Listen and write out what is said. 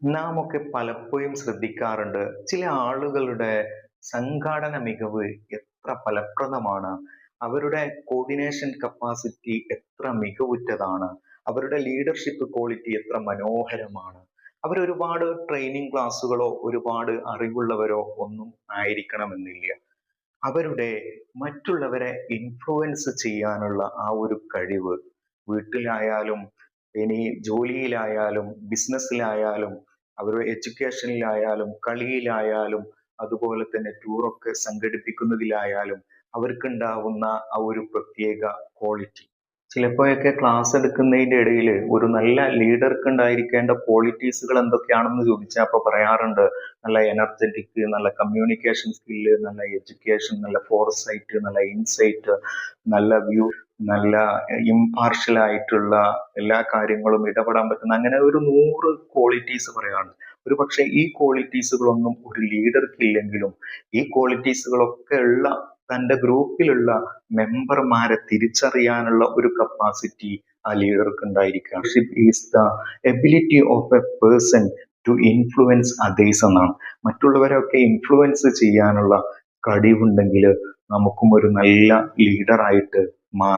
നാം ഒക്കെ പലപ്പോഴും ശ്രദ്ധിക്കാറുണ്ട് ചില ആളുകളുടെ സംഘാടന മികവ് എത്ര ഫലപ്രദമാണ്, അവരുടെ കോർഡിനേഷൻ കപ്പാസിറ്റി എത്ര മികവുറ്റതാണ്, അവരുടെ ലീഡർഷിപ്പ് ക്വാളിറ്റി എത്ര മനോഹരമാണ്. അവരൊരുപാട് ട്രെയിനിങ് ക്ലാസ്സുകളോ ഒരുപാട് അറിവുള്ളവരോ ഒന്നും ആയിരിക്കണമെന്നില്ല. അവരുടെ മറ്റുള്ളവരെ ഇൻഫ്ലുവൻസ് ചെയ്യാനുള്ള ആ ഒരു കഴിവ്, വീട്ടിലായാലും ഇനി ജോലിയിലായാലും ബിസിനസ്സിലായാലും അവരുടെ എഡ്യൂക്കേഷനിലായാലും കളിയിലായാലും അതുപോലെ തന്നെ ടൂറൊക്കെ സംഘടിപ്പിക്കുന്നതിലായാലും അവർക്കുണ്ടാവുന്ന ആ ഒരു പ്രത്യേക ക്വാളിറ്റി. ചിലപ്പോഴൊക്കെ ക്ലാസ് എടുക്കുന്നതിന്റെ ഇടയിൽ ഒരു നല്ല ലീഡർക്ക് ഉണ്ടായിരിക്കേണ്ട ക്വാളിറ്റീസുകൾ എന്തൊക്കെയാണെന്ന് ചോദിച്ചാൽ അപ്പൊ പറയാറുണ്ട് നല്ല എനർജറ്റിക്, നല്ല കമ്മ്യൂണിക്കേഷൻ സ്കില്ല്, നല്ല എഡ്യൂക്കേഷൻ, നല്ല ഫോർസൈറ്റ്, നല്ല ഇൻസൈറ്റ്, നല്ല വ്യൂ, നല്ല ഇംപാർഷ്യൽ ആയിട്ടുള്ള എല്ലാ കാര്യങ്ങളും ഇടപെടാൻ പറ്റുന്ന അങ്ങനെ ഒരു 100 ക്വാളിറ്റീസ് പറയാറുണ്ട്. ഒരു പക്ഷെ ഈ ക്വാളിറ്റീസുകളൊന്നും ഒരു ലീഡർക്ക് ഇല്ലെങ്കിലും ഈ ക്വാളിറ്റീസുകളൊക്കെ ഉള്ള തന്റെ ഗ്രൂപ്പിലുള്ള മെമ്പർമാരെ തിരിച്ചറിയാനുള്ള ഒരു കപ്പാസിറ്റി ആ ലീഡർക്ക് ഉണ്ടായിരിക്കണം. Is the ability of a person to influence others എന്നാണ്. മറ്റുള്ളവരെയൊക്കെ ഇൻഫ്ലുവൻസ് ചെയ്യാനുള്ള കഴിവുണ്ടെങ്കിൽ നമുക്കും ഒരു നല്ല ലീഡറായിട്ട് മാറാം.